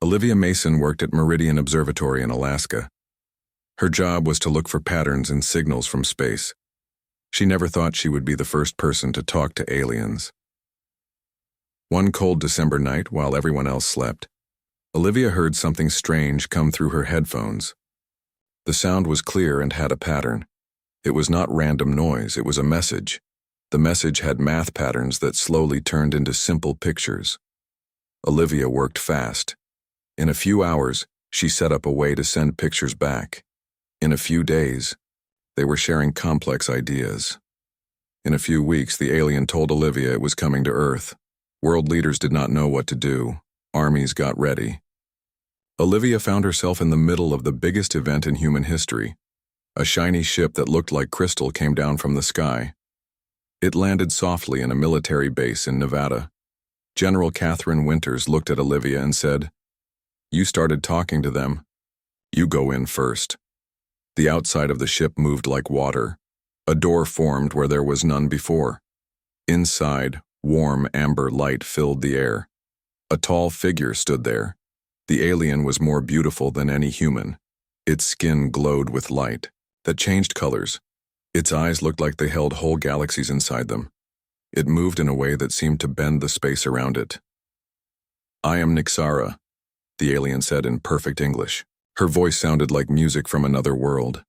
Olivia Mason worked at Meridian Observatory in Alaska. Her job was to look for patterns in signals from space. She never thought she would be the first person to talk to aliens. One cold December night, while everyone else slept, Olivia heard something strange come through her headphones. The sound was clear and had a pattern. It was not random noise, it was a message. The message had math patterns that slowly turned into simple pictures. Olivia worked fast. In a few hours, she set up a way to send pictures back. In a few days, they were sharing complex ideas. In a few weeks, the alien told Olivia it was coming to Earth. World leaders did not know what to do. Armies got ready. Olivia found herself in the middle of the biggest event in human history. A shiny ship that looked like crystal came down from the sky. It landed softly in a military base in Nevada. General Catherine Winters looked at Olivia and said, "You started talking to them. You go in first." The outside of the ship moved like water. A door formed where there was none before. Inside, warm amber light filled the air. A tall figure stood there. The alien was more beautiful than any human. Its skin glowed with light that changed colors. Its eyes looked like they held whole galaxies inside them. It moved in a way that seemed to bend the space around it. "I am Nixara," the alien said in perfect English. Her voice sounded like music from another world.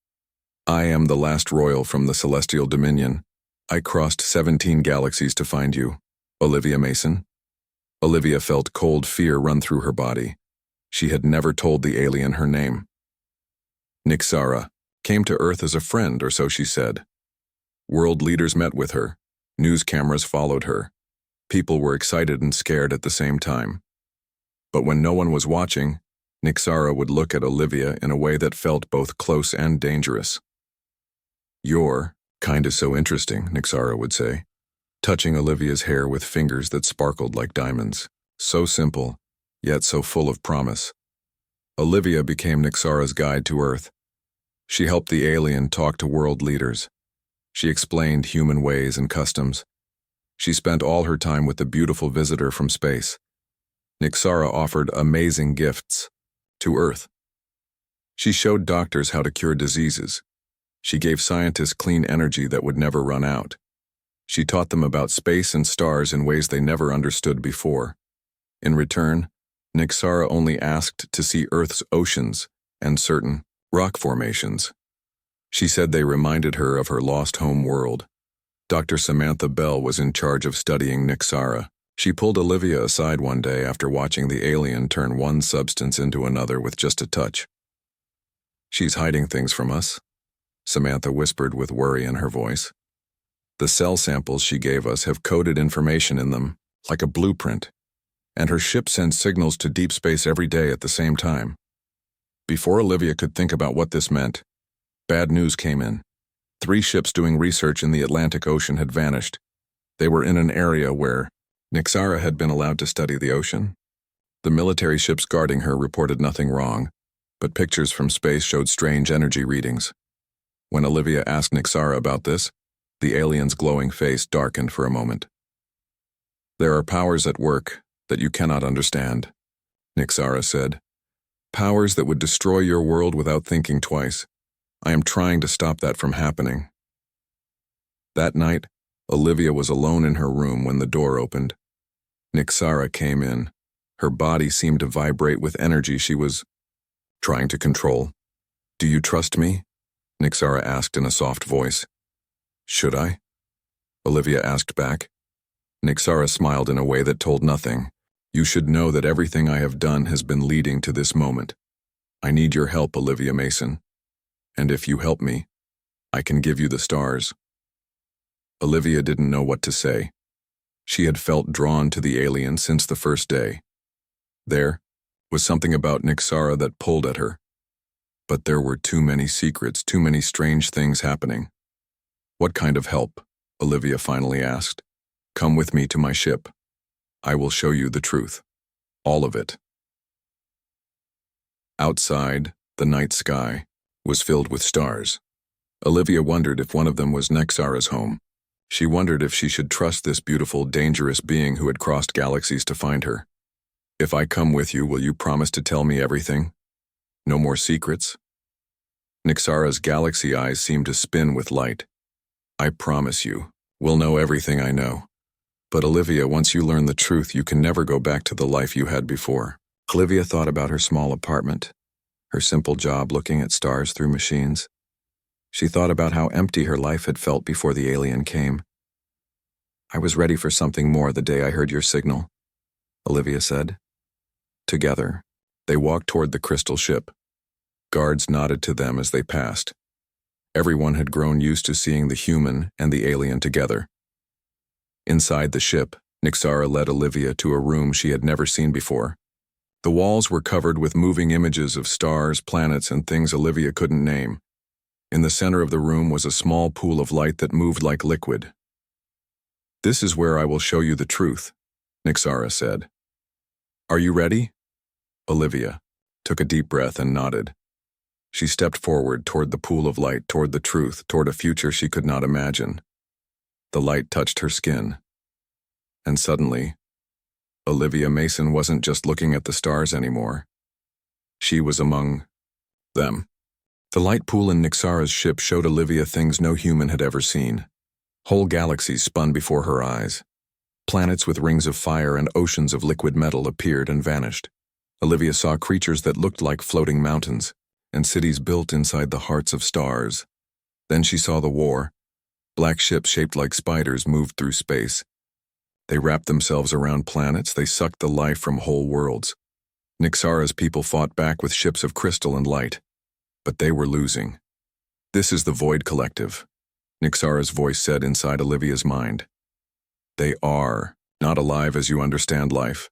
"I am the last royal from the Celestial Dominion. I crossed 17 galaxies to find you. Olivia Mason?" Olivia felt cold fear run through her body. She had never told the alien her name. Nixara came to Earth as a friend, or so she said. World leaders met with her. News cameras followed her. People were excited and scared at the same time. But when no one was watching, Nixara would look at Olivia in a way that felt both close and dangerous. "You're kinda so interesting," Nixara would say, touching Olivia's hair with fingers that sparkled like diamonds. So simple, yet so full of promise. Olivia became Nixara's guide to Earth. She helped the alien talk to world leaders. She explained human ways and customs. She spent all her time with the beautiful visitor from space. Nixara offered amazing gifts to Earth. She showed doctors how to cure diseases. She gave scientists clean energy that would never run out. She taught them about space and stars in ways they never understood before. In return, Nixara only asked to see Earth's oceans and certain rock formations. She said they reminded her of her lost home world. Dr. Samantha Bell was in charge of studying Nixara. She pulled Olivia aside one day after watching the alien turn one substance into another with just a touch. "She's hiding things from us," Samantha whispered with worry in her voice. "The cell samples she gave us have coded information in them, like a blueprint, and her ship sends signals to deep space every day at the same time." Before Olivia could think about what this meant, bad news came in. 3 ships doing research in the Atlantic Ocean had vanished. They were in an area where Nixara had been allowed to study the ocean. The military ships guarding her reported nothing wrong, but pictures from space showed strange energy readings. When Olivia asked Nixara about this, the alien's glowing face darkened for a moment. "There are powers at work that you cannot understand," Nixara said. "Powers that would destroy your world without thinking twice. I am trying to stop that from happening." That night, Olivia was alone in her room when the door opened. Nixara came in. Her body seemed to vibrate with energy she was trying to control. "Do you trust me?" Nixara asked in a soft voice. "Should I?" Olivia asked back. Nixara smiled in a way that told nothing. "You should know that everything I have done has been leading to this moment. I need your help, Olivia Mason. And if you help me, I can give you the stars." Olivia didn't know what to say. She had felt drawn to the alien since the first day. There was something about Nixara that pulled at her. But there were too many secrets, too many strange things happening. "What kind of help?" Olivia finally asked. "Come with me to my ship. I will show you the truth. All of it." Outside, the night sky was filled with stars. Olivia wondered if one of them was Nixara's home. She wondered if she should trust this beautiful, dangerous being who had crossed galaxies to find her. If I come with you, will you promise to tell me everything? No more secrets? Nixara's galaxy eyes seemed to spin with light. I promise you, we'll know everything I know. But Olivia, once you learn the truth, you can never go back to the life you had before. Olivia thought about her small apartment, her simple job looking at stars through machines. She thought about how empty her life had felt before the alien came. I was ready for something more the day I heard your signal, Olivia said. Together, they walked toward the crystal ship. Guards nodded to them as they passed. Everyone had grown used to seeing the human and the alien together. Inside the ship, Nixara led Olivia to a room she had never seen before. The walls were covered with moving images of stars, planets, and things Olivia couldn't name. In the center of the room was a small pool of light that moved like liquid. This is where I will show you the truth, Nixara said. Are you ready? Olivia took a deep breath and nodded. She stepped forward toward the pool of light, toward the truth, toward a future she could not imagine. The light touched her skin. And suddenly, Olivia Mason wasn't just looking at the stars anymore. She was among them. The light pool in Nixara's ship showed Olivia things no human had ever seen. Whole galaxies spun before her eyes. Planets with rings of fire and oceans of liquid metal appeared and vanished. Olivia saw creatures that looked like floating mountains, and cities built inside the hearts of stars. Then she saw the war. Black ships shaped like spiders moved through space. They wrapped themselves around planets, they sucked the life from whole worlds. Nixara's people fought back with ships of crystal and light, but they were losing. This is the Void Collective, Nixara's voice said inside Olivia's mind. They are not alive as you understand life.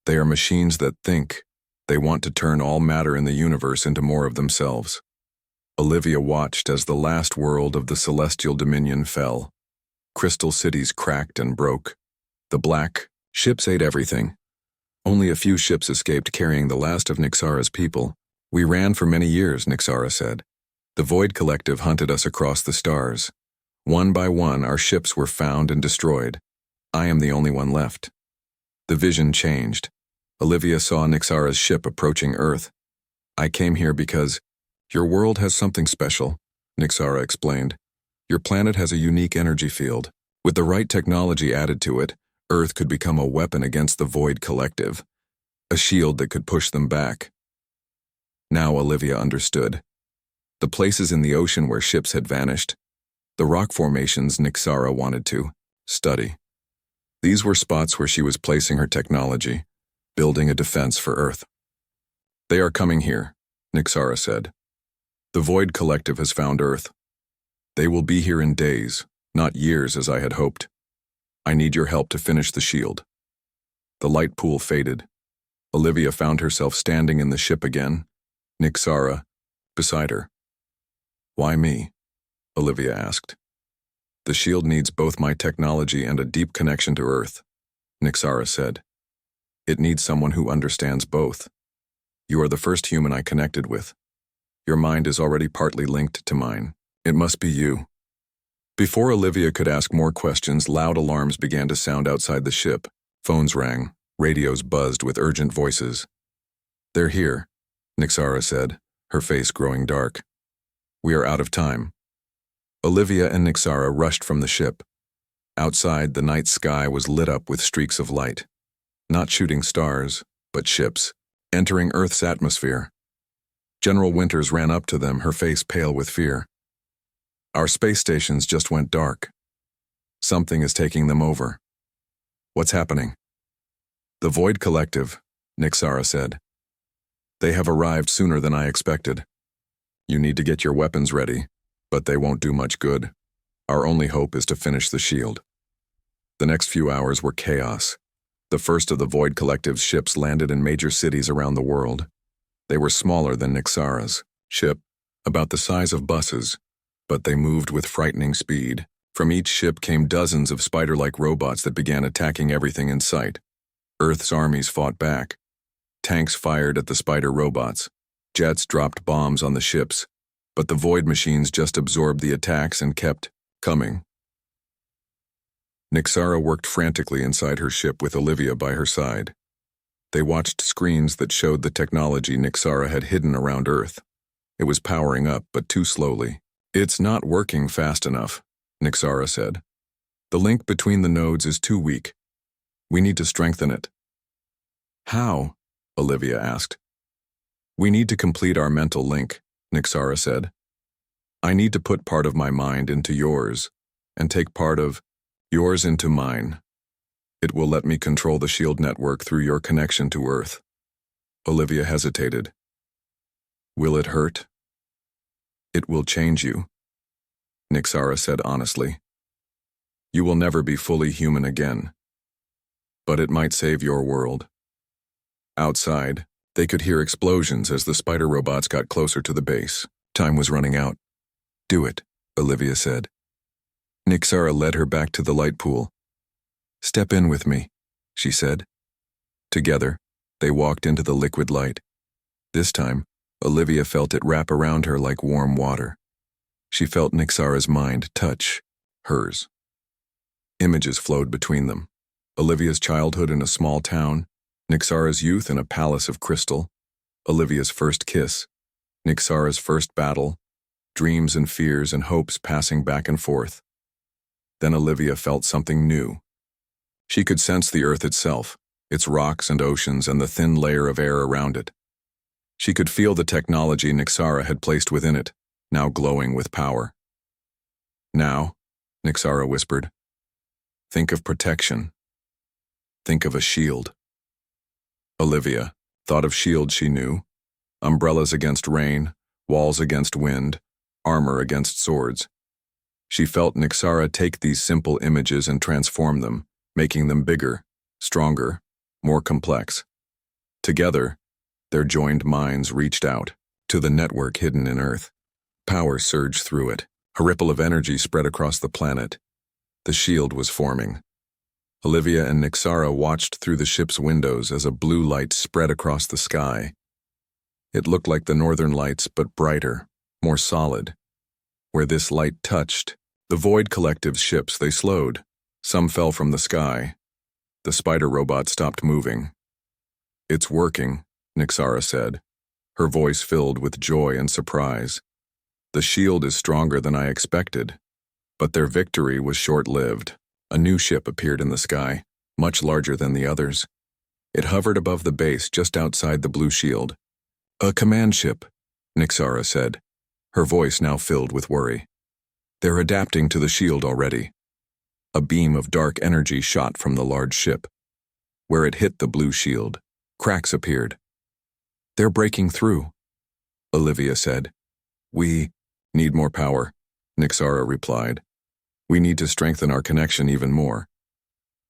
They are machines that think. They want to turn all matter in the universe into more of themselves. Olivia watched as the last world of the celestial dominion fell. Crystal cities cracked and broke. The black ships ate everything. Only a few ships escaped carrying the last of Nixara's people. We ran for many years, Nixara said. The Void Collective hunted us across the stars. One by one, our ships were found and destroyed. I am the only one left. The vision changed. Olivia saw Nixara's ship approaching Earth. I came here because your world has something special, Nixara explained. Your planet has a unique energy field. With the right technology added to it, Earth could become a weapon against the Void Collective, a shield that could push them back. Now Olivia understood. The places in the ocean where ships had vanished, the rock formations Nixara wanted to study. These were spots where she was placing her technology, building a defense for Earth. They are coming here, Nixara said. The Void Collective has found Earth. They will be here in days, not years as I had hoped. I need your help to finish the shield. The light pool faded. Olivia found herself standing in the ship again, Nixara beside her. Why me? Olivia asked. The shield needs both my technology and a deep connection to Earth, Nixara said. It needs someone who understands both. You are the first human I connected with. Your mind is already partly linked to mine. It must be you. Before Olivia could ask more questions, loud alarms began to sound outside the ship. Phones rang. Radios buzzed with urgent voices. They're here, Nixara said, her face growing dark. We are out of time. Olivia and Nixara rushed from the ship. Outside, the night sky was lit up with streaks of light. Not shooting stars, but ships, entering Earth's atmosphere. General Winters ran up to them, her face pale with fear. Our space stations just went dark. Something is taking them over. What's happening? The Void Collective, Nixara said. They have arrived sooner than I expected. You need to get your weapons ready, but they won't do much good. Our only hope is to finish the shield. The next few hours were chaos. The first of the Void Collective's ships landed in major cities around the world. They were smaller than Nixara's ship, about the size of buses, but they moved with frightening speed. From each ship came dozens of spider-like robots that began attacking everything in sight. Earth's armies fought back. Tanks fired at the spider robots. Jets dropped bombs on the ships, but the Void machines just absorbed the attacks and kept coming. Nixara worked frantically inside her ship with Olivia by her side. They watched screens that showed the technology Nixara had hidden around Earth. It was powering up, but too slowly. "It's not working fast enough," Nixara said. "The link between the nodes is too weak. We need to strengthen it." "How?" Olivia asked. "We need to complete our mental link," Nixara said. "I need to put part of my mind into yours, and take part of yours into mine. It will let me control the shield network through your connection to Earth." Olivia hesitated. "Will it hurt?" "It will change you," Nixara said honestly. "You will never be fully human again. But it might save your world." Outside, they could hear explosions as the spider robots got closer to the base. Time was running out. "Do it," Olivia said. Nixara led her back to the light pool. "Step in with me," she said. Together, they walked into the liquid light. This time, Olivia felt it wrap around her like warm water. She felt Nixara's mind touch hers. Images flowed between them. Olivia's childhood in a small town, Nixara's youth in a palace of crystal, Olivia's first kiss, Nixara's first battle, dreams and fears and hopes passing back and forth. Then Olivia felt something new. She could sense the Earth itself, its rocks and oceans and the thin layer of air around it. She could feel the technology Nixara had placed within it, now glowing with power. "Now," Nixara whispered, "think of protection. Think of a shield." Olivia thought of shields she knew: umbrellas against rain, walls against wind, armor against swords. She felt Nixara take these simple images and transform them, making them bigger, stronger, more complex. Together, their joined minds reached out to the network hidden in Earth. Power surged through it. A ripple of energy spread across the planet. The shield was forming. Olivia and Nixara watched through the ship's windows as a blue light spread across the sky. It looked like the northern lights, but brighter, more solid. Where this light touched, the Void Collective's ships, they slowed. Some fell from the sky. The spider robot stopped moving. "It's working," Nixara said, her voice filled with joy and surprise. "The shield is stronger than I expected." But their victory was short-lived. A new ship appeared in the sky, much larger than the others. It hovered above the base just outside the blue shield. "A command ship," Nixara said, her voice now filled with worry. "They're adapting to the shield already." A beam of dark energy shot from the large ship. Where it hit the blue shield, cracks appeared. "They're breaking through," Olivia said. "We need more power," Nixara replied. "We need to strengthen our connection even more."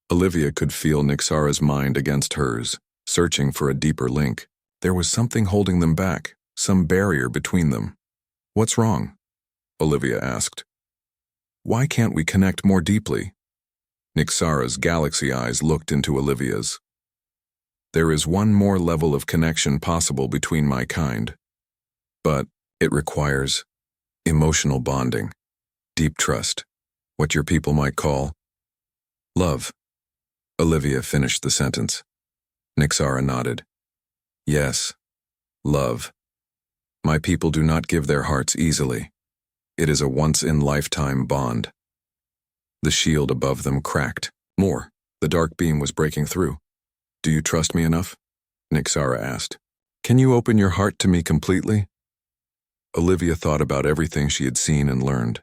Olivia could feel Nixara's mind against hers, searching for a deeper link. There was something holding them back, some barrier between them. "What's wrong?" Olivia asked. "Why can't we connect more deeply?" Nixara's galaxy eyes looked into Olivia's. "There is one more level of connection possible between my kind. But it requires emotional bonding, deep trust, what your people might call love." Olivia finished the sentence. Nixara nodded. "Yes, love. My people do not give their hearts easily. It is a once-in-lifetime bond." The shield above them cracked. More. The dark beam was breaking through. "Do you trust me enough?" Nixara asked. "Can you open your heart to me completely?" Olivia thought about everything she had seen and learned.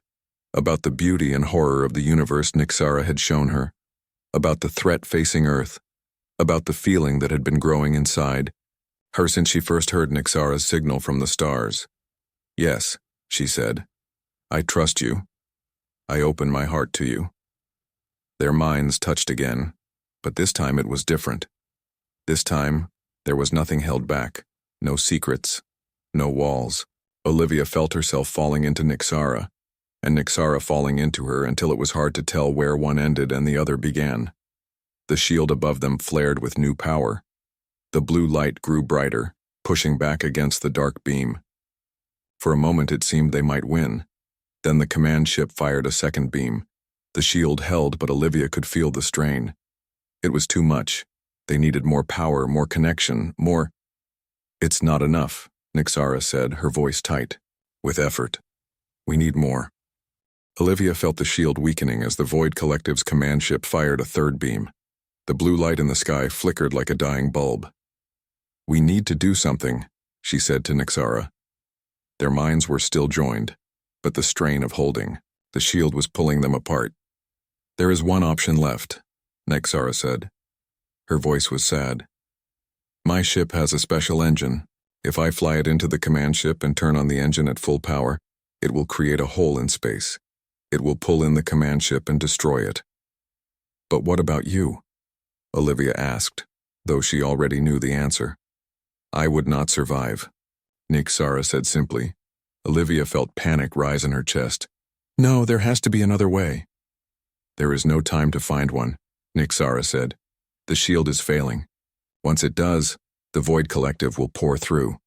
About the beauty and horror of the universe Nixara had shown her. About the threat facing Earth. About the feeling that had been growing inside her since she first heard Nixara's signal from the stars. "Yes," she said. "I trust you. I open my heart to you." Their minds touched again, but this time it was different. This time, there was nothing held back, no secrets, no walls. Olivia felt herself falling into Nixara, and Nixara falling into her until it was hard to tell where one ended and the other began. The shield above them flared with new power. The blue light grew brighter, pushing back against the dark beam. For a moment it seemed they might win. Then the command ship fired a second beam. The shield held, but Olivia could feel the strain. It was too much. They needed more power, more connection, more... "It's not enough," Nixara said, her voice tight. With effort. "We need more." Olivia felt the shield weakening as the Void Collective's command ship fired a third beam. The blue light in the sky flickered like a dying bulb. "We need to do something," she said to Nixara. Their minds were still joined, but the strain of holding the shield was pulling them apart. "There is one option left," Nixara said. Her voice was sad. "My ship has a special engine. If I fly it into the command ship and turn on the engine at full power, it will create a hole in space. It will pull in the command ship and destroy it." "But what about you?" Olivia asked, though she already knew the answer. "I would not survive," Nixara said simply. Olivia felt panic rise in her chest. "No, there has to be another way." "There is no time to find one," Nixara said. "The shield is failing. Once it does, the Void Collective will pour through.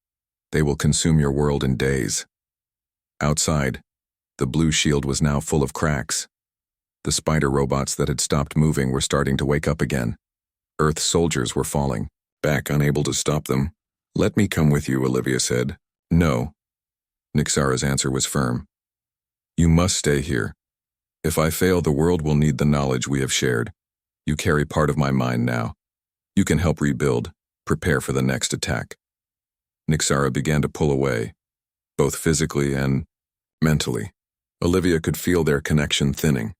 They will consume your world in days." Outside, the blue shield was now full of cracks. The spider robots that had stopped moving were starting to wake up again. Earth soldiers were falling, back unable to stop them. "Let me come with you," Olivia said. "No." Nixara's answer was firm. "You must stay here. If I fail, the world will need the knowledge we have shared. You carry part of my mind now. You can help rebuild, prepare for the next attack." Nixara began to pull away, both physically and mentally. Olivia could feel their connection thinning.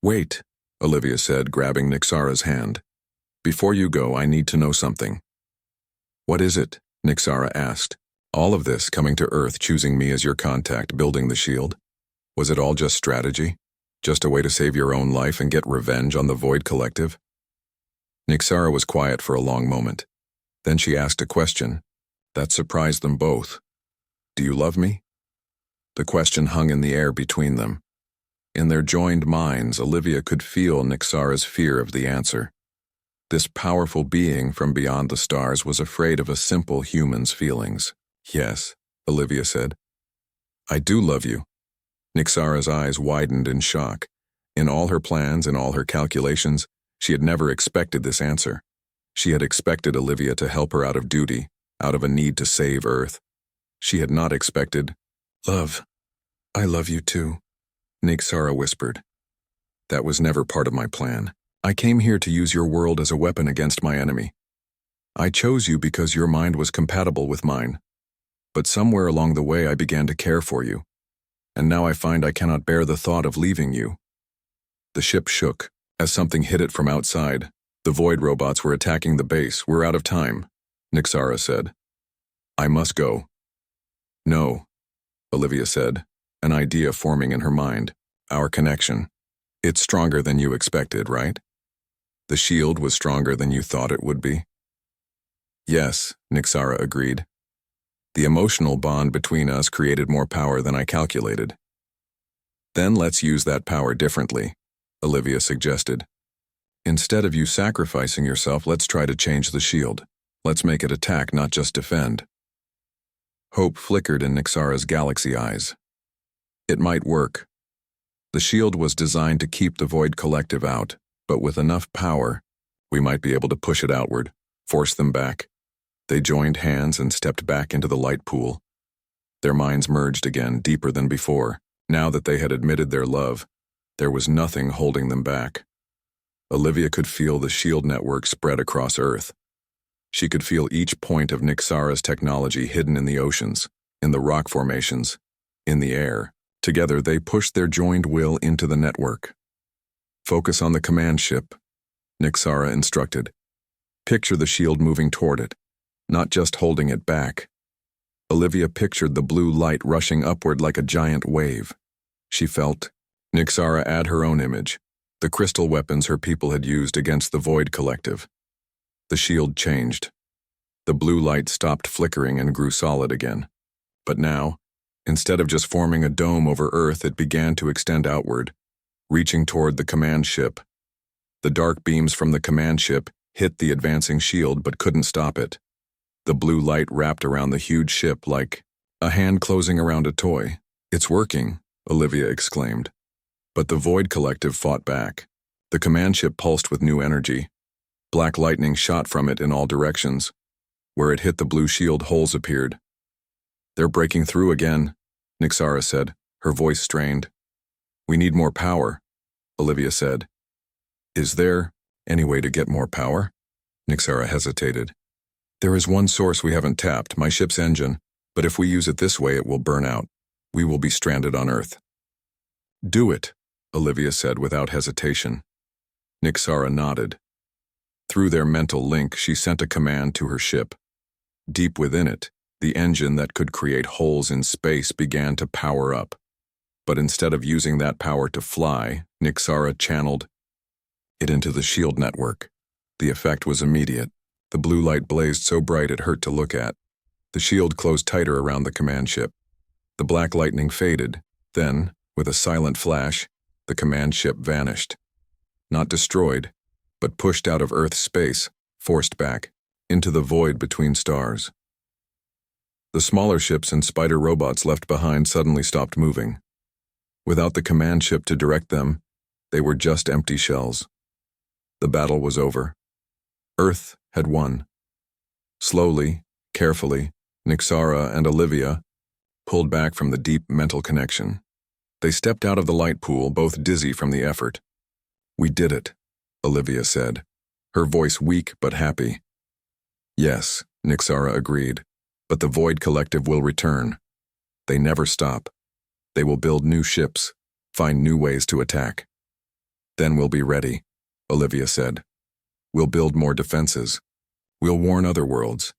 "Wait," Olivia said, grabbing Nixara's hand. "Before you go, I need to know something." "What is it?" Nixara asked. "All of this, coming to Earth, choosing me as your contact, building the shield? Was it all just strategy? Just a way to save your own life and get revenge on the Void Collective?" Nixara was quiet for a long moment. Then she asked a question that surprised them both. "Do you love me?" The question hung in the air between them. In their joined minds, Olivia could feel Nixara's fear of the answer. This powerful being from beyond the stars was afraid of a simple human's feelings. "Yes," Olivia said. "I do love you." Nixara's eyes widened in shock. In all her plans, in all her calculations, she had never expected this answer. She had expected Olivia to help her out of duty, out of a need to save Earth. She had not expected, "Love, I love you too," Nixara whispered. "That was never part of my plan. I came here to use your world as a weapon against my enemy. I chose you because your mind was compatible with mine. But somewhere along the way I began to care for you. And now I find I cannot bear the thought of leaving you." The ship shook as something hit it from outside. "The Void robots were attacking the base. We're out of time," Nixara said. "I must go." "No," Olivia said, an idea forming in her mind. "Our connection. It's stronger than you expected, right? The shield was stronger than you thought it would be?" "Yes," Nixara agreed. "The emotional bond between us created more power than I calculated." "Then let's use that power differently," Olivia suggested. "Instead of you sacrificing yourself, let's try to change the shield. Let's make it attack, not just defend." Hope flickered in Nixara's galaxy eyes. It might work. The shield was designed to keep the Void Collective out, but with enough power, we might be able to push it outward, force them back. They joined hands and stepped back into the light pool. Their minds merged again, deeper than before. Now that they had admitted their love, there was nothing holding them back. Olivia could feel the shield network spread across Earth. She could feel each point of Nixara's technology hidden in the oceans, in the rock formations, in the air. Together they pushed their joined will into the network. "Focus on the command ship," Nixara instructed. "Picture the shield moving toward it, not just holding it back." Olivia pictured the blue light rushing upward like a giant wave. She felt Nixara add her own image, the crystal weapons her people had used against the Void Collective. The shield changed. The blue light stopped flickering and grew solid again. But now, instead of just forming a dome over Earth, it began to extend outward, reaching toward the command ship. The dark beams from the command ship hit the advancing shield but couldn't stop it. The blue light wrapped around the huge ship like a hand closing around a toy. "It's working," Olivia exclaimed. But the Void Collective fought back. The command ship pulsed with new energy. Black lightning shot from it in all directions. Where it hit the blue shield, holes appeared. "They're breaking through again," Nyxara said, her voice strained. "We need more power," Olivia said. "Is there any way to get more power?" Nyxara hesitated. "There is one source we haven't tapped, my ship's engine, but if we use it this way it will burn out. We will be stranded on Earth." "Do it," Olivia said without hesitation. Nyxara nodded. Through their mental link, she sent a command to her ship. Deep within it, the engine that could create holes in space began to power up. But instead of using that power to fly, Nyxara channeled it into the shield network. The effect was immediate. The blue light blazed so bright it hurt to look at. The shield closed tighter around the command ship. The black lightning faded. Then, with a silent flash, the command ship vanished. Not destroyed, but pushed out of Earth's space, forced back, into the void between stars. The smaller ships and spider robots left behind suddenly stopped moving. Without the command ship to direct them, they were just empty shells. The battle was over. Earth had won. Slowly, carefully, Nyxara and Olivia pulled back from the deep mental connection. They stepped out of the light pool, both dizzy from the effort. "We did it," Olivia said, her voice weak but happy. "Yes," Nyxara agreed, "but the Void Collective will return. They never stop. They will build new ships, find new ways to attack. Then we'll be ready," Olivia said. "We'll build more defenses. We'll warn other worlds."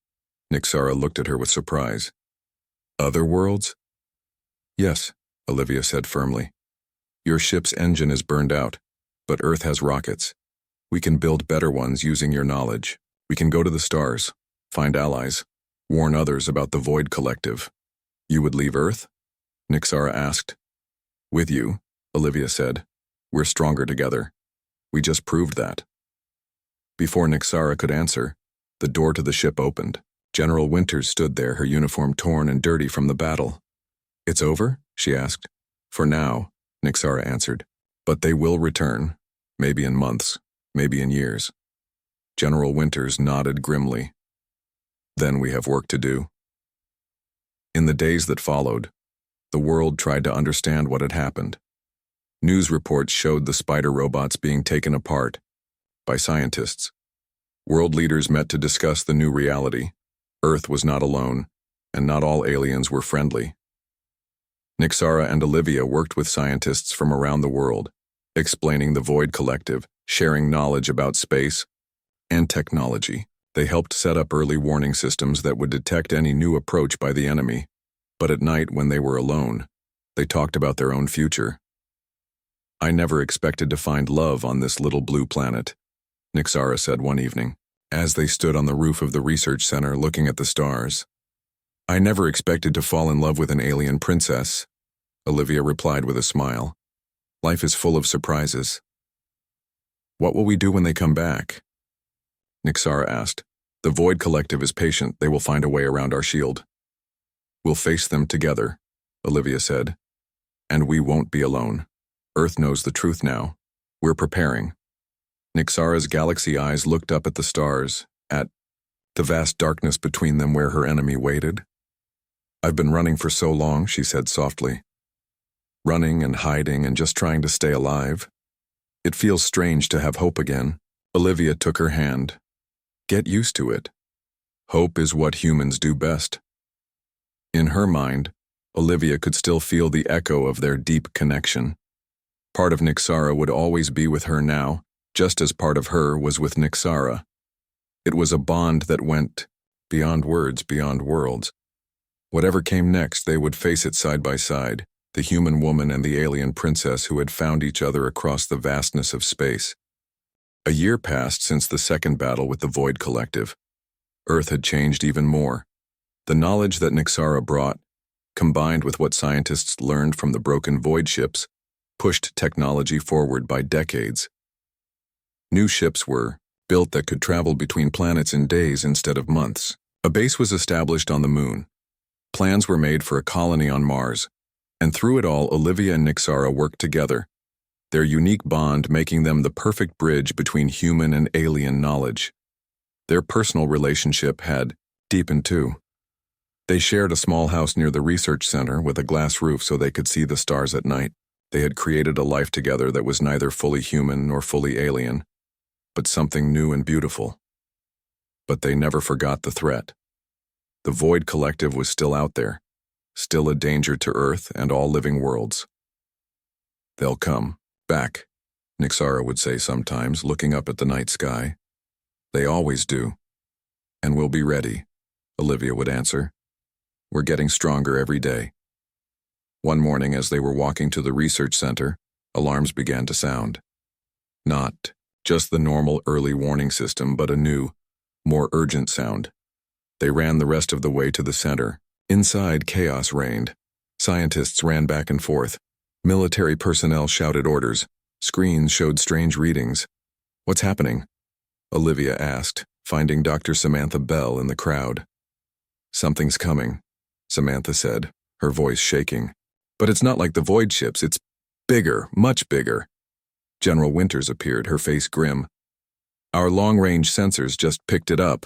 Nyxara looked at her with surprise. "Other worlds?" "Yes," Olivia said firmly. "Your ship's engine is burned out, but Earth has rockets. We can build better ones using your knowledge. We can go to the stars, find allies, warn others about the Void Collective." "You would leave Earth?" Nyxara asked. "With you," Olivia said. "We're stronger together. We just proved that." Before Nyxara could answer, the door to the ship opened. General Winters stood there, her uniform torn and dirty from the battle. "It's over?" she asked. "For now," Nyxara answered. "But they will return, maybe in months, maybe in years." General Winters nodded grimly. "Then we have work to do." In the days that followed, the world tried to understand what had happened. News reports showed the spider robots being taken apart by scientists. World leaders met to discuss the new reality. Earth was not alone, and not all aliens were friendly. Nyxara and Olivia worked with scientists from around the world, explaining the Void Collective, sharing knowledge about space and technology. They helped set up early warning systems that would detect any new approach by the enemy. But at night, when they were alone, they talked about their own future. "I never expected to find love on this little blue planet," Nyxara said one evening, as they stood on the roof of the research center looking at the stars. "I never expected to fall in love with an alien princess," Olivia replied with a smile. "Life is full of surprises." "What will we do when they come back?" Nyxara asked. "The Void Collective is patient. They will find a way around our shield." "We'll face them together," Olivia said. "And we won't be alone. Earth knows the truth now. We're preparing." Nyxara's galaxy eyes looked up at the stars, at the vast darkness between them where her enemy waited. "I've been running for so long," she said softly. "Running and hiding and just trying to stay alive. It feels strange to have hope again." Olivia took her hand. "Get used to it. Hope is what humans do best." In her mind, Olivia could still feel the echo of their deep connection. Part of Nyxara would always be with her now, just as part of her was with Nyxara. It was a bond that went beyond words, beyond worlds. Whatever came next, they would face it side by side, the human woman and the alien princess who had found each other across the vastness of space. A year passed since the second battle with the Void Collective. Earth had changed even more. The knowledge that Nyxara brought, combined with what scientists learned from the broken void ships, pushed technology forward by decades. New ships were built that could travel between planets in days instead of months. A base was established on the moon. Plans were made for a colony on Mars, and through it all, Olivia and Nyxara worked together, their unique bond making them the perfect bridge between human and alien knowledge. Their personal relationship had deepened too. They shared a small house near the research center with a glass roof so they could see the stars at night. They had created a life together that was neither fully human nor fully alien, but something new and beautiful. But they never forgot the threat. The Void Collective was still out there, still a danger to Earth and all living worlds. "They'll come back," Nixara would say sometimes, looking up at the night sky. "They always do. And we'll be ready," Olivia would answer. "We're getting stronger every day." One morning, as they were walking to the research center, alarms began to sound. Not just the normal early warning system, but a new, more urgent sound. They ran the rest of the way to the center. Inside, chaos reigned. Scientists ran back and forth. Military personnel shouted orders. Screens showed strange readings. "What's happening?" Olivia asked, finding Dr. Samantha Bell in the crowd. "Something's coming," Samantha said, her voice shaking. "But it's not like the void ships, it's bigger, much bigger." General Winters appeared, her face grim. "Our long-range sensors just picked it up.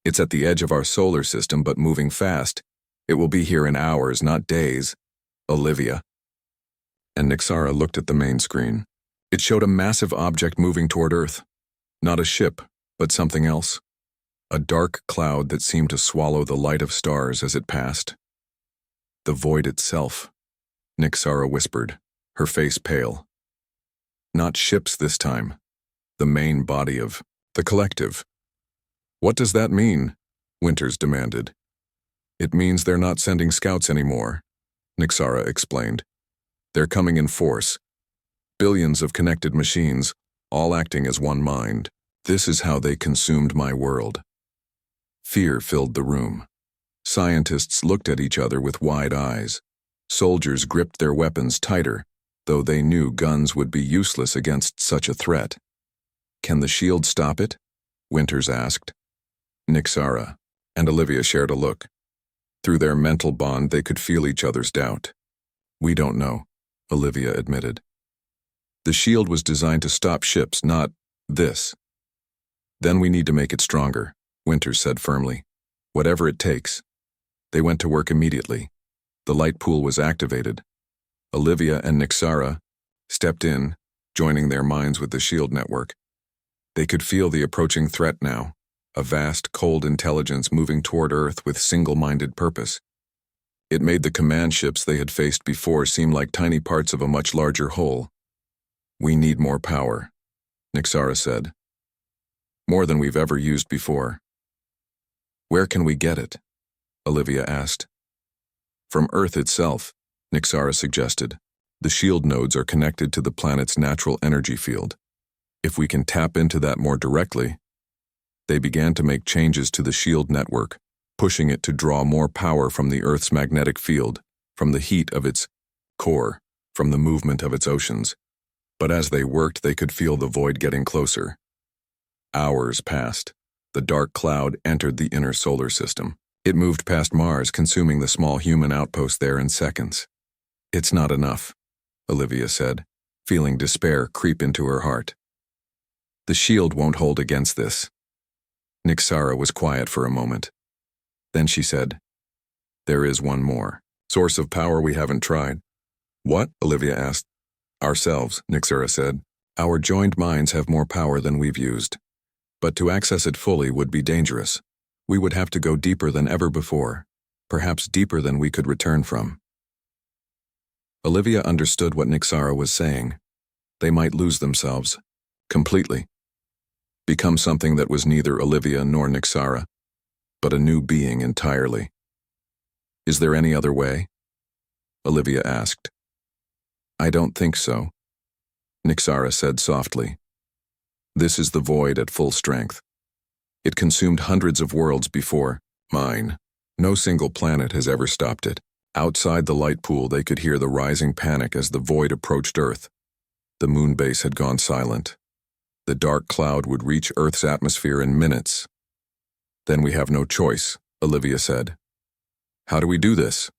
It's at the edge of our solar system, but moving fast. It will be here in hours, not days." Olivia. And Nixara looked at the main screen. It showed a massive object moving toward Earth. Not a ship, but something else. A dark cloud that seemed to swallow the light of stars as it passed. "The void itself," Nixara whispered, her face pale. "Not ships this time. The main body of the collective." "What does that mean?" Winters demanded. "It means they're not sending scouts anymore," Nixara explained. "They're coming in force. Billions of connected machines, all acting as one mind. This is how they consumed my world." Fear filled the room. Scientists looked at each other with wide eyes. Soldiers gripped their weapons tighter, though they knew guns would be useless against such a threat. "Can the shield stop it?" Winters asked. Nixara and Olivia shared a look. Through their mental bond, they could feel each other's doubt. "We don't know," Olivia admitted. "The shield was designed to stop ships, not this." "Then we need to make it stronger," Winters said firmly. "Whatever it takes." They went to work immediately. The light pool was activated. Olivia and Nixara stepped in, joining their minds with the shield network. They could feel the approaching threat now, a vast, cold intelligence moving toward Earth with single-minded purpose. It made the command ships they had faced before seem like tiny parts of a much larger whole. "We need more power," Nixara said. "More than we've ever used before." "Where can we get it?" Olivia asked. "From Earth itself," Nixara suggested. "The shield nodes are connected to the planet's natural energy field. If we can tap into that more directly." They began to make changes to the shield network, pushing it to draw more power from the Earth's magnetic field, from the heat of its core, from the movement of its oceans. But as they worked, they could feel the void getting closer. Hours passed. The dark cloud entered the inner solar system. It moved past Mars, consuming the small human outpost there in seconds. "It's not enough," Olivia said, feeling despair creep into her heart. "The shield won't hold against this." Nixara was quiet for a moment. Then she said, "There is one more source of power we haven't tried." "What?" Olivia asked. "Ourselves," Nixara said. "Our joined minds have more power than we've used. But to access it fully would be dangerous. We would have to go deeper than ever before, perhaps deeper than we could return from." Olivia understood what Nixara was saying. They might lose themselves, completely. Become something that was neither Olivia nor Nixara, but a new being entirely. "Is there any other way?" Olivia asked. "I don't think so," Nixara said softly. "This is the void at full strength. It consumed hundreds of worlds before mine. No single planet has ever stopped it. Outside the light pool, they could hear the rising panic as the void approached Earth. The moon base had gone silent. The dark cloud would reach Earth's atmosphere in minutes. "Then we have no choice," Olivia said. "How do we do this?"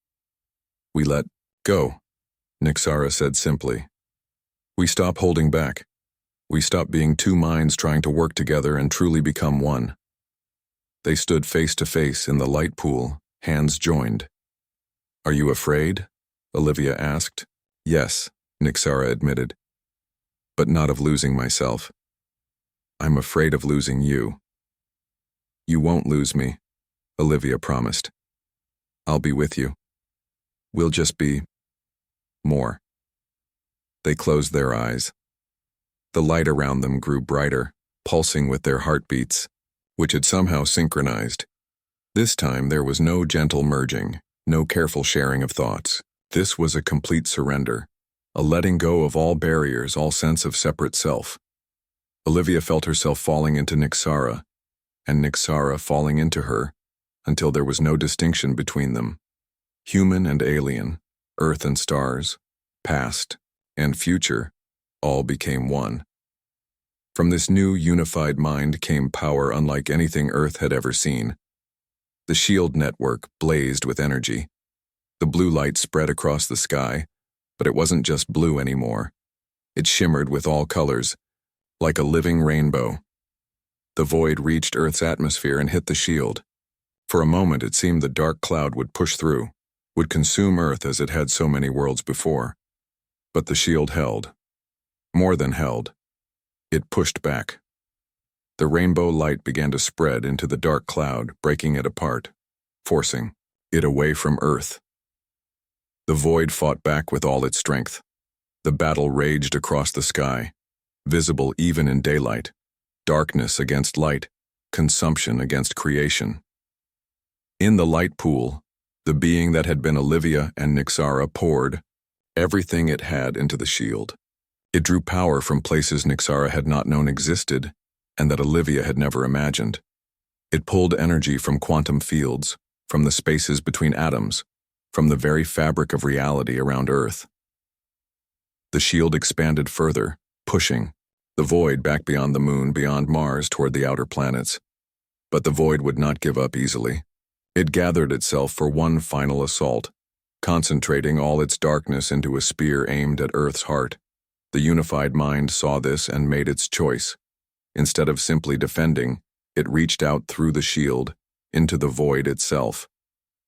"We let go," Nixara said simply. We stop holding back. We stop being two minds trying to work together and truly become one. They stood face to face in the light pool, hands joined. Are you afraid? Olivia asked. Yes, Nyxara admitted. But not of losing myself. I'm afraid of losing you. You won't lose me, Olivia promised. I'll be with you. We'll just be more. They closed their eyes. The light around them grew brighter, pulsing with their heartbeats, which had somehow synchronized. This time there was no gentle merging, no careful sharing of thoughts. This was a complete surrender, a letting go of all barriers, all sense of separate self. Olivia felt herself falling into Nyxara, and Nyxara falling into her, until there was no distinction between them. Human and alien, earth and stars, past and future, all became one. From this new unified mind came power unlike anything Earth had ever seen. The shield network blazed with energy. The blue light spread across the sky, but it wasn't just blue anymore. It shimmered with all colors, like a living rainbow. The void reached Earth's atmosphere and hit the shield. For a moment it seemed the dark cloud would push through, would consume Earth as it had so many worlds before. But the shield held. More than held. It pushed back. The rainbow light began to spread into the dark cloud, breaking it apart, forcing it away from Earth. The void fought back with all its strength. The battle raged across the sky, visible even in daylight. Darkness against light, consumption against creation. In the light pool, the being that had been Olivia and Nyxara poured everything it had into the shield. It drew power from places Nyxara had not known existed and that Olivia had never imagined. It pulled energy from quantum fields, from the spaces between atoms, from the very fabric of reality around Earth. The shield expanded further, pushing the void back beyond the moon, beyond Mars, toward the outer planets. But the void would not give up easily. It gathered itself for one final assault, concentrating all its darkness into a spear aimed at Earth's heart. The unified mind saw this and made its choice. Instead of simply defending, it reached out through the shield, into the void itself.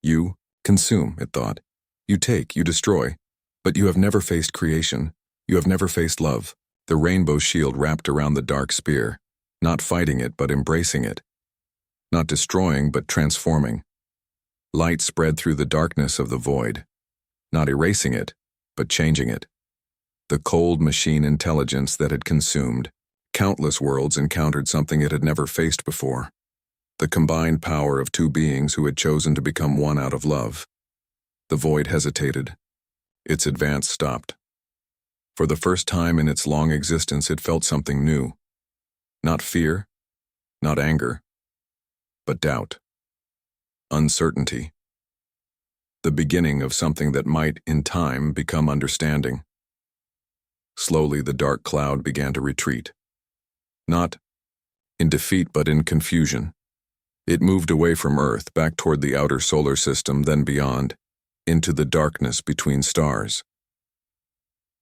You consume, it thought. You take, you destroy. But you have never faced creation. You have never faced love. The rainbow shield wrapped around the dark spear, not fighting it but embracing it. Not destroying but transforming. Light spread through the darkness of the void, not erasing it, but changing it. The cold machine intelligence that had consumed countless worlds encountered something it had never faced before. The combined power of two beings who had chosen to become one out of love. The void hesitated. Its advance stopped. For the first time in its long existence, it felt something new. Not fear, not anger, but doubt. Uncertainty. The beginning of something that might, in time, become understanding. Slowly, the dark cloud began to retreat. Not in defeat, but in confusion. It moved away from Earth, back toward the outer solar system, then beyond, into the darkness between stars.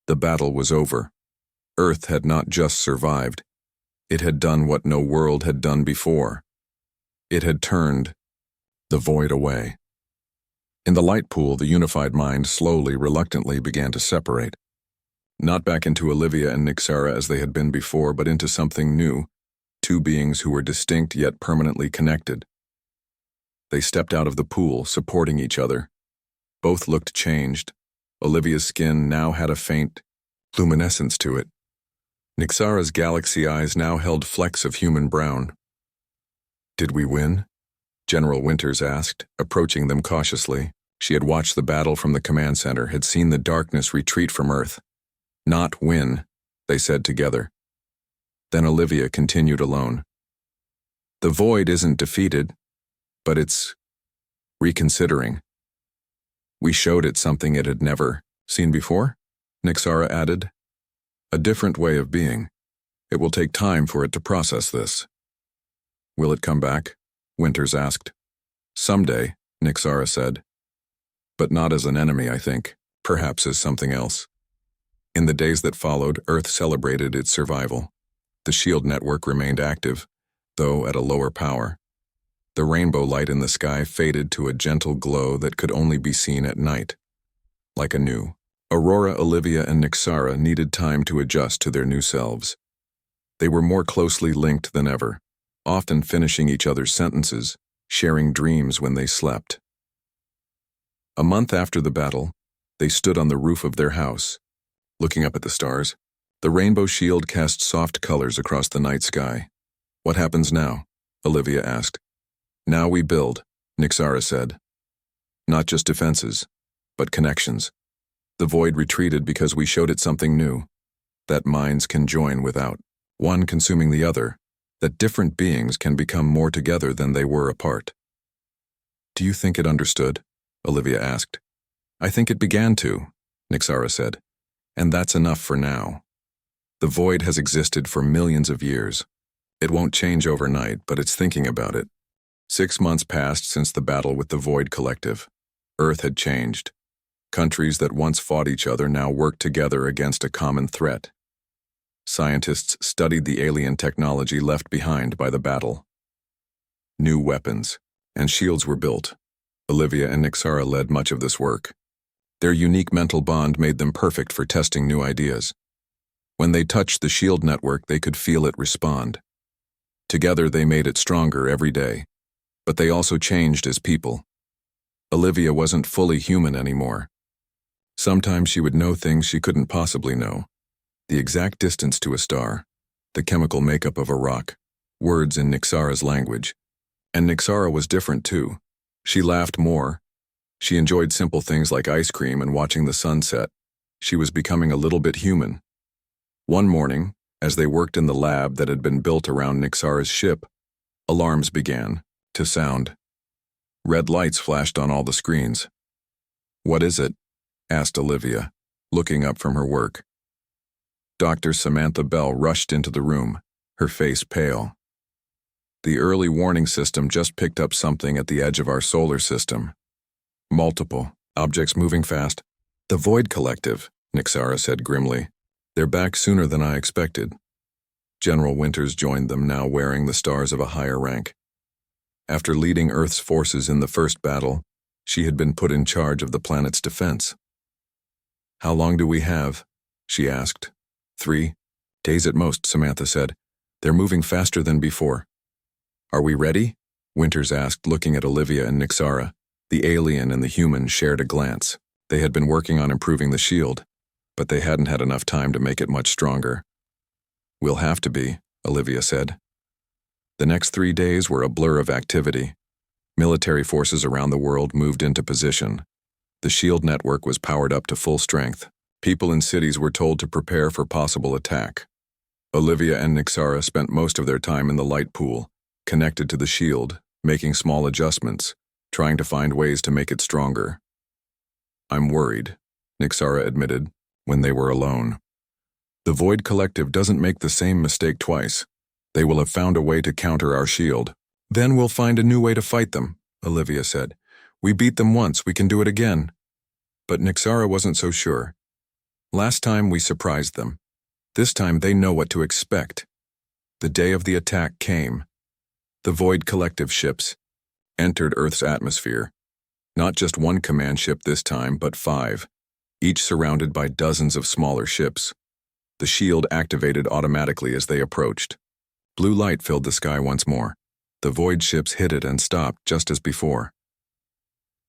The battle was over. Earth had not just survived. It had done what no world had done before. It had turned the void away. In the light pool, the unified mind slowly, reluctantly began to separate. Not back into Olivia and Nyxara as they had been before, but into something new, two beings who were distinct yet permanently connected. They stepped out of the pool, supporting each other. Both looked changed. Olivia's skin now had a faint luminescence to it. Nyxara's galaxy eyes now held flecks of human brown. Did we win? General Winters asked, approaching them cautiously. She had watched the battle from the command center, had seen the darkness retreat from Earth. Not win, they said together. Then Olivia continued alone. The void isn't defeated, but it's reconsidering. We showed it something it had never seen before, Nyxara added. A different way of being. It will take time for it to process this. Will it come back? Winters asked. Someday, Nyxara said. But not as an enemy, I think. Perhaps as something else. In the days that followed, Earth celebrated its survival. The shield network remained active, though at a lower power. The rainbow light in the sky faded to a gentle glow that could only be seen at night. Like anew, Aurora, Olivia, and Nyxara needed time to adjust to their new selves. They were more closely linked than ever, often finishing each other's sentences, sharing dreams when they slept. A month after the battle, they stood on the roof of their house. Looking up at the stars, the rainbow shield cast soft colors across the night sky. "What happens now?" Olivia asked. "Now we build," Nyxara said. "Not just defenses, but connections. The void retreated because we showed it something new, that minds can join without one consuming the other, that different beings can become more together than they were apart." "Do you think it understood?" Olivia asked. "I think it began to," Nyxara said. "And that's enough for now. The void has existed for millions of years. It won't change overnight, but it's thinking about it." 6 months passed since the battle with the Void Collective. Earth had changed. Countries that once fought each other now worked together against a common threat. Scientists studied the alien technology left behind by the battle. New weapons and shields were built. Olivia and Nyxara led much of this work. Their unique mental bond made them perfect for testing new ideas. When they touched the shield network, they could feel it respond. Together, they made it stronger every day. But they also changed as people. Olivia wasn't fully human anymore. Sometimes she would know things she couldn't possibly know. The exact distance to a star, the chemical makeup of a rock, words in Nyxara's language. And Nyxara was different too. She laughed more. She enjoyed simple things like ice cream and watching the sunset. She was becoming a little bit human. One morning, as they worked in the lab that had been built around Nyxara's ship, alarms began to sound. Red lights flashed on all the screens. "What is it?" asked Olivia, looking up from her work. Dr. Samantha Bell rushed into the room, her face pale. "The early warning system just picked up something at the edge of our solar system. Multiple objects moving fast." "The Void Collective," Nyxara said grimly. "They're back sooner than I expected." General Winters joined them, now wearing the stars of a higher rank. After leading Earth's forces in the first battle, she had been put in charge of the planet's defense. "How long do we have?" she asked. 3 days at most," Samantha said. "They're moving faster than before." "Are we ready?" Winters asked, looking at Olivia and Nyxara. The alien and the human shared a glance. They had been working on improving the shield, but they hadn't had enough time to make it much stronger. "We'll have to be," Olivia said. The next 3 days were a blur of activity. Military forces around the world moved into position. The shield network was powered up to full strength. People in cities were told to prepare for possible attack. Olivia and Nyxara spent most of their time in the light pool, connected to the shield, making small adjustments, trying to find ways to make it stronger. "I'm worried," Nyxara admitted, when they were alone. "The Void Collective doesn't make the same mistake twice. They will have found a way to counter our shield. Then we'll find a new way to fight them," Olivia said. "We beat them once, we can do it again." But Nyxara wasn't so sure. "Last time we surprised them. This time they know what to expect." The day of the attack came. The Void Collective ships entered Earth's atmosphere. Not just one command ship this time, but 5, each surrounded by dozens of smaller ships. The shield activated automatically as they approached. Blue light filled the sky once more. The Void ships hit it and stopped just as before.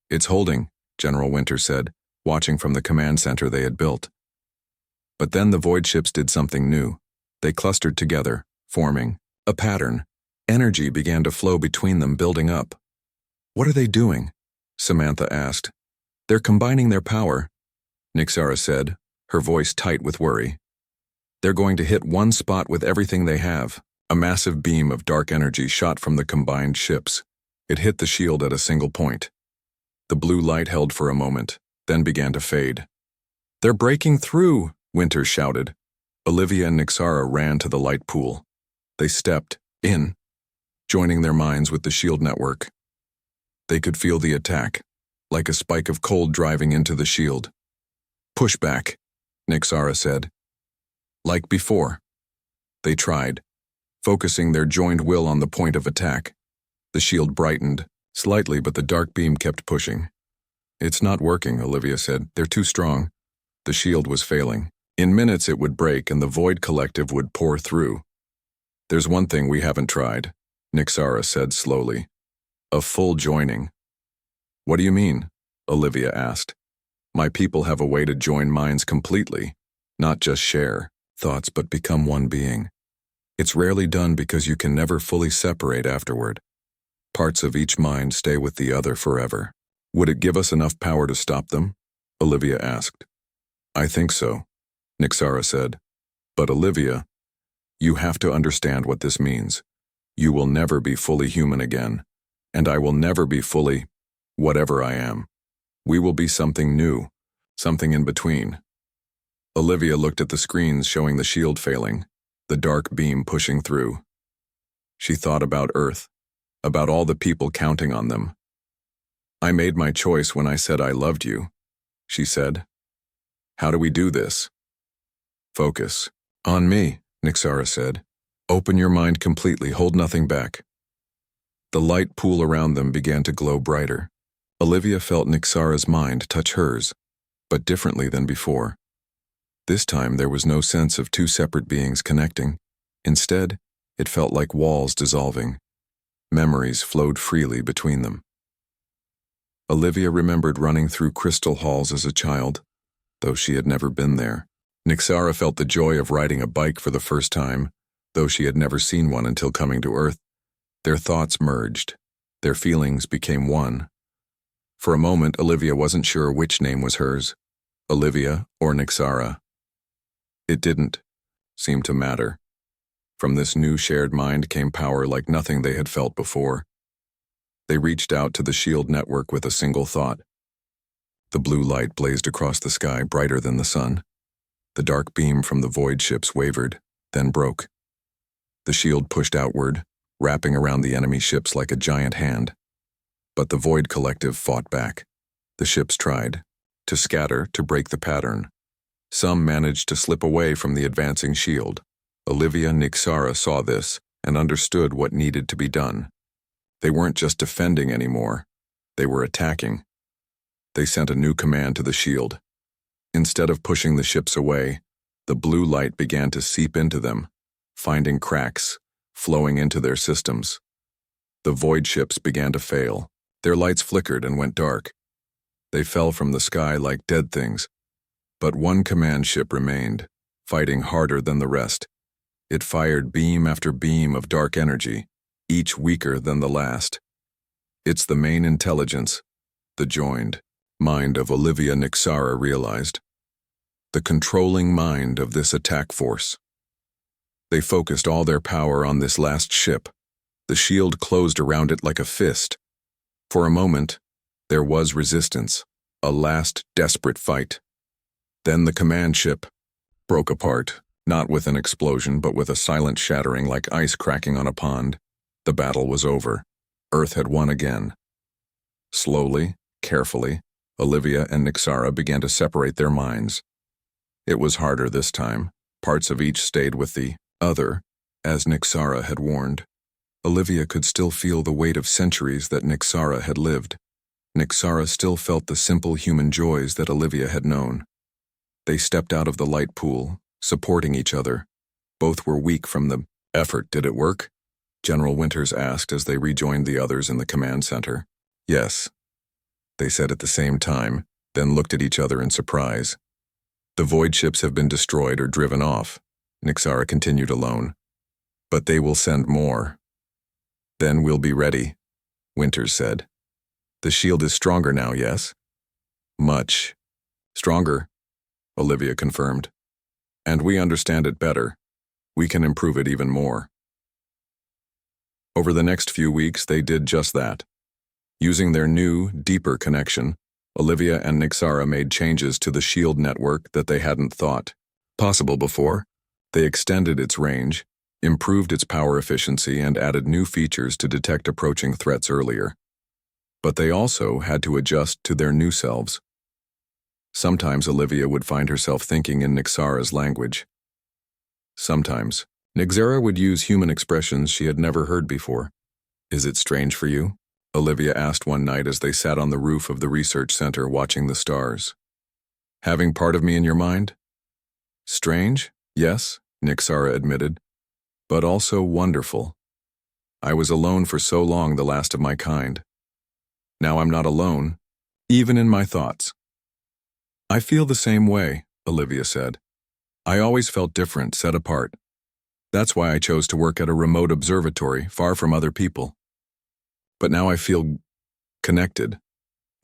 "It's holding," General Winters said, watching from the command center they had built. But then the Void ships did something new. They clustered together, forming a pattern. Energy began to flow between them, building up. "What are they doing?" Samantha asked. "They're combining their power," Nyxara said, her voice tight with worry. "They're going to hit one spot with everything they have." A massive beam of dark energy shot from the combined ships. It hit the shield at a single point. The blue light held for a moment, then began to fade. "They're breaking through," Winters shouted. Olivia and Nyxara ran to the light pool. They stepped in, joining their minds with the shield network. They could feel the attack, like a spike of cold driving into the shield. "Push back," Nixara said. Like before. They tried, focusing their joined will on the point of attack. The shield brightened, slightly, but the dark beam kept pushing. It's not working, Olivia said. They're too strong. The shield was failing. In minutes it would break and the Void Collective would pour through. There's one thing we haven't tried, Nixara said slowly. A full joining. What do you mean? Olivia asked. My people have a way to join minds completely, not just share thoughts but become one being. It's rarely done because you can never fully separate afterward. Parts of each mind stay with the other forever. Would it give us enough power to stop them? Olivia asked. I think so, Nixara said. But Olivia, you have to understand what this means. You will never be fully human again, and I will never be fully whatever I am. We will be something new, something in between. Olivia looked at the screens showing the shield failing, the dark beam pushing through. She thought about Earth, about all the people counting on them. I made my choice when I said I loved you, she said. How do we do this? Focus. On me, Nixara said. Open your mind completely, hold nothing back. The light pool around them began to glow brighter. Olivia felt Nixara's mind touch hers, but differently than before. This time there was no sense of two separate beings connecting. Instead, it felt like walls dissolving. Memories flowed freely between them. Olivia remembered running through crystal halls as a child, though she had never been there. Nixara felt the joy of riding a bike for the first time, though she had never seen one until coming to Earth. Their thoughts merged. Their feelings became one. For a moment, Olivia wasn't sure which name was hers, Olivia or Nixara. It didn't seem to matter. From this new shared mind came power like nothing they had felt before. They reached out to the shield network with a single thought. The blue light blazed across the sky, brighter than the sun. The dark beam from the void ships wavered, then broke. The shield pushed outward, wrapping around the enemy ships like a giant hand. But the Void Collective fought back. The ships tried to scatter, to break the pattern. Some managed to slip away from the advancing shield. Olivia and Nixara saw this and understood what needed to be done. They weren't just defending anymore. They were attacking. They sent a new command to the shield. Instead of pushing the ships away, the blue light began to seep into them, finding cracks, flowing into their systems. The void ships began to fail. Their lights flickered and went dark. They fell from the sky like dead things. But one command ship remained, fighting harder than the rest. It fired beam after beam of dark energy, each weaker than the last. It's the main intelligence, the joined mind of Olivia Nixara realized. The controlling mind of this attack force. They focused all their power on this last ship. The shield closed around it like a fist. For a moment, there was resistance, a last desperate fight. Then the command ship broke apart, not with an explosion but with a silent shattering like ice cracking on a pond. The battle was over. Earth had won again. Slowly, carefully, Olivia and Nixara began to separate their minds. It was harder this time. Parts of each stayed with the other, as Nixara had warned. Olivia could still feel the weight of centuries that Nixara had lived. Nixara still felt the simple human joys that Olivia had known. They stepped out of the light pool, supporting each other. Both were weak from the effort. Did it work? General Winters asked as they rejoined the others in the command center. Yes, they said at the same time, then looked at each other in surprise. The void ships have been destroyed or driven off, Nixara continued alone. But they will send more. Then we'll be ready, Winters said. The shield is stronger now, yes? Much stronger, Olivia confirmed. And we understand it better. We can improve it even more. Over the next few weeks, they did just that. Using their new, deeper connection, Olivia and Nixara made changes to the shield network that they hadn't thought possible before. They extended its range, improved its power efficiency, and added new features to detect approaching threats earlier. But they also had to adjust to their new selves. Sometimes Olivia would find herself thinking in Nixara's language. Sometimes, Nixara would use human expressions she had never heard before. "Is it strange for you?" Olivia asked one night as they sat on the roof of the research center watching the stars. "Having part of me in your mind?" "Strange, yes," Nixara admitted, "but also wonderful. I was alone for so long, the last of my kind. Now I'm not alone, even in my thoughts." "I feel the same way," Olivia said. "I always felt different, set apart. That's why I chose to work at a remote observatory, far from other people. But now I feel connected,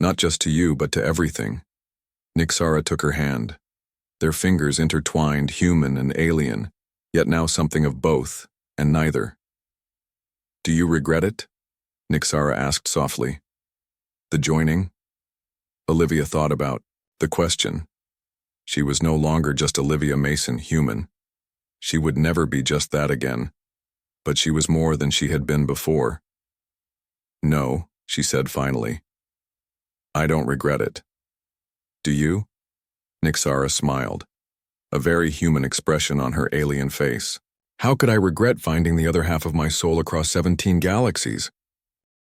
not just to you, but to everything." Nixara took her hand. Their fingers intertwined, human and alien, yet now something of both, and neither. "Do you regret it?" Nixara asked softly. "The joining?" Olivia thought about the question. She was no longer just Olivia Mason, human. She would never be just that again, but she was more than she had been before. "No," she said finally. "I don't regret it. Do you?" Nixara smiled, a very human expression on her alien face. "How could I regret finding the other half of my soul across 17 galaxies?"